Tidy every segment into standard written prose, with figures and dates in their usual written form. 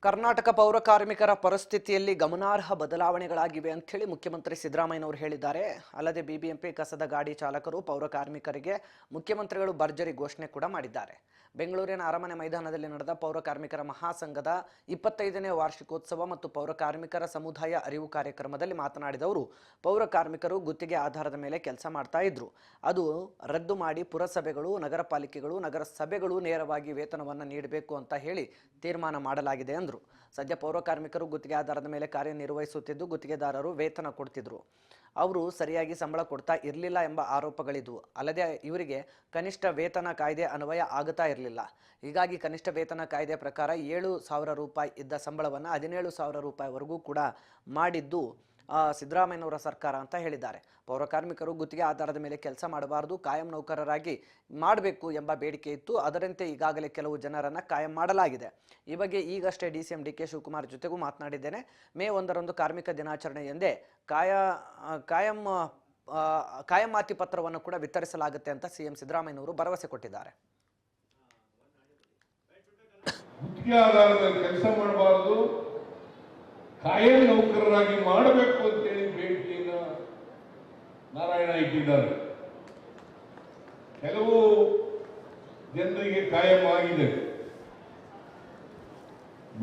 ಕರ್ನಾಟಕ ಪೌರ ಕಾರ್ಮಿಕರ ಪರಿಸ್ಥಿತಿಯಲ್ಲಿ ಗಮನಾರ್ಹ ಬದಲಾವಣೆಗಳಾಗಿವೆ ಅಂತ ಹೇಳಿ ಮುಖ್ಯಮಂತ್ರಿ ಸಿದ್ದರಾಮಯ್ಯನವರು ಹೇಳಿದ್ದಾರೆ. ಅಲ್ಲದೆ ಬಿಬಿಎಂಪಿ ಕಸದ ಗಾಡಿ ಚಾಲಕರು ಪೌರ ಕಾರ್ಮಿಕರಿಗೆ ಮುಖ್ಯಮಂತ್ರಿಗಳು ಭರ್ಜರಿ ಘೋಷಣೆ ಕೂಡ ಮಾಡಿದ್ದಾರೆ. ಬೆಂಗಳೂರಿನ ಅರಮನೆ ಮೈದಾನದಲ್ಲಿ ನಡೆದ ಪೌರ ಕಾರ್ಮಿಕರ ಮಹಾಸಂಘದ 25ನೇ ವಾರ್ಷಿಕೋತ್ಸವ ಮತ್ತು ಪೌರ ಕಾರ್ಮಿಕರ ಸಮುದಾಯ ಅರಿವು ಕಾರ್ಯಕ್ರಮದಲ್ಲಿ ಮಾತನಾಡಿದ ಅವರು, ಪೌರ ಕಾರ್ಮಿಕರು ಗುತ್ತಿಗೆ ಆಧಾರದ ಮೇಲೆ ಕೆಲಸ ಮಾಡ್ತಾ ಇದ್ರು. ಅದು ರದ್ದು ಮಾಡಿ ಪುರಸಭೆಗಳು, ನಗರ ಪಾಲಿಕೆಗಳು, ನಗರ ಸಭೆಗಳು ನೇರವಾಗಿ ವೇತನವನ್ನು ನೀಡಬೇಕು ಅಂತ ಹೇಳಿ ತೀರ್ಮಾನ ಮಾಡಲಾಗಿದೆ ಎಂದರು. ಸದ್ಯ ಪೌರ ಕಾರ್ಮಿಕರು ಗುತ್ತಿಗೆ ಆಧಾರದ ಮೇಲೆ ಕಾರ್ಯನಿರ್ವಹಿಸುತ್ತಿದ್ದು, ಗುತ್ತಿಗೆದಾರರು ವೇತನ ಕೊಡ್ತಿದ್ರು. ಅವರು ಸರಿಯಾಗಿ ಸಂಬಳ ಕೊಡ್ತಾ ಇರಲಿಲ್ಲ ಎಂಬ ಆರೋಪಗಳಿದ್ವು. ಅಲ್ಲದೆ ಇವರಿಗೆ ಕನಿಷ್ಠ ವೇತನ ಕಾಯ್ದೆ ಅನ್ವಯ ಆಗುತ್ತಾ ಇರಲಿಲ್ಲ. ಹೀಗಾಗಿ ಕನಿಷ್ಠ ವೇತನ ಕಾಯ್ದೆ ಪ್ರಕಾರ 7,000 ರೂಪಾಯಿ ಇದ್ದ ಸಂಬಳವನ್ನು 17,000 ರೂಪಾಯಿವರೆಗೂ ಕೂಡ ಮಾಡಿದ್ದು ಸಿದ್ದರಾಮಯ್ಯನವರ ಸರ್ಕಾರ ಅಂತ ಹೇಳಿದ್ದಾರೆ. ಪೌರ ಕಾರ್ಮಿಕರು ಗುತ್ತಿಗೆ ಆಧಾರದ ಮೇಲೆ ಕೆಲಸ ಮಾಡಬಾರದು, ಕಾಯಂ ನೌಕರರಾಗಿ ಮಾಡಬೇಕು ಎಂಬ ಬೇಡಿಕೆ ಇತ್ತು. ಅದರಂತೆ ಈಗಾಗಲೇ ಕೆಲವು ಜನರನ್ನು ಕಾಯಂ ಮಾಡಲಾಗಿದೆ. ಈ ಬಗ್ಗೆ ಈಗಷ್ಟೇ ಡಿಸಿಎಂ ಡಿಕೆ ಶಿವಕುಮಾರ್ ಜೊತೆಗೂ ಮಾತನಾಡಿದ್ದೇನೆ. ಮೇ 1ರಂದು ಕಾರ್ಮಿಕ ದಿನಾಚರಣೆ ಎಂದೇ ಕಾಯಮಾತಿ ಪತ್ರವನ್ನು ಕೂಡ ವಿತರಿಸಲಾಗುತ್ತೆ ಅಂತ ಸಿಎಂ ಸಿದ್ದರಾಮಯ್ಯನವರು ಭರವಸೆ ಕೊಟ್ಟಿದ್ದಾರೆ. ಗುತ್ತಿಗೆ ಆಧಾರದ ಕೆಲಸ ಮಾಡಬಾರದು, ಕಾಯಂ ನೌಕರರಾಗಿ ಮಾಡಬೇಕು ಅಂತೇಳಿ ಬೇಡಿಕೆಯನ್ನ ನಾರಾಯಣ ಇಟ್ಟಿದ್ದಾರೆ. ಕೆಲವು ಜನರಿಗೆ ಕಾಯಂ ಆಗಿದೆ.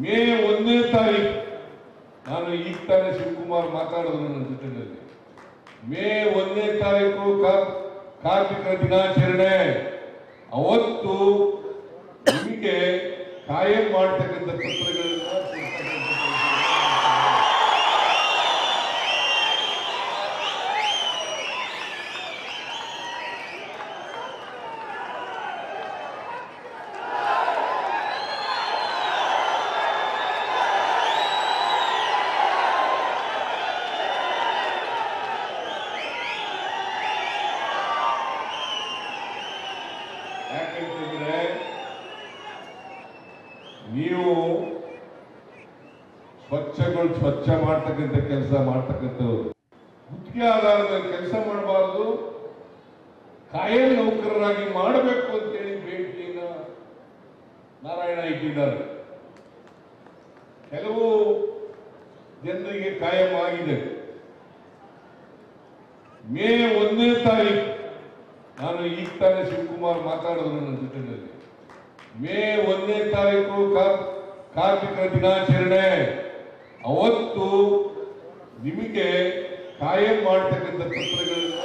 ಮೇ 1ನೇ ತಾರೀಕು ನಾನು ಈಗ ತಾನೇ ಶಿವಕುಮಾರ್ ಮಾತಾಡಿದ್ರು ನನ್ನ ಜೊತೆಯಲ್ಲಿ. ಮೇ 1ನೇ ತಾರೀಕು ಕಾರ್ಮಿಕರ ದಿನಾಚರಣೆ. ಅವತ್ತು ನಿಮಗೆ ಕಾಯಂ ಮಾಡ್ತಕ್ಕಂಥ ಪತ್ರಗಳನ್ನ ಯಾಕಂತಂದ್ರೆ ನೀವು ಸ್ವಚ್ಛ ಮಾಡ್ತಕ್ಕಂಥ ಕೆಲಸ ಮಾಡ್ತಕ್ಕಂಥವ್ರು. ಗುತ್ತಿಗೆ ಆಧಾರದ ಕೆಲಸ ಮಾಡಬಾರದು, ಕಾಯಂ ನೌಕರರಾಗಿ ಮಾಡಬೇಕು ಅಂತೇಳಿ ಬೇಡಿಕೆಯನ್ನ ನಾರಾಯಣ ಇಟ್ಟಿದ್ದಾರೆ. ಕೆಲವು ಜನರಿಗೆ ಕಾಯಂ ಆಗಿದೆ. ಮೇ 1ನೇ ತಾರೀಕು ನಾನು ಈಗ ತಾನೇ ಶಿವಕುಮಾರ್ ಮಾತಾಡಿದ್ರು ನನ್ನ ಜೊತೆಯಲ್ಲಿ. ಮೇ 1ನೇ ತಾರೀಕು ಕಾರ್ಮಿಕರ ದಿನಾಚರಣೆ. ಅವತ್ತು ನಿಮಗೆ ಕಾಯಂ ಮಾಡ್ತಕ್ಕಂಥ ಪತ್ರಗಳನ್ನ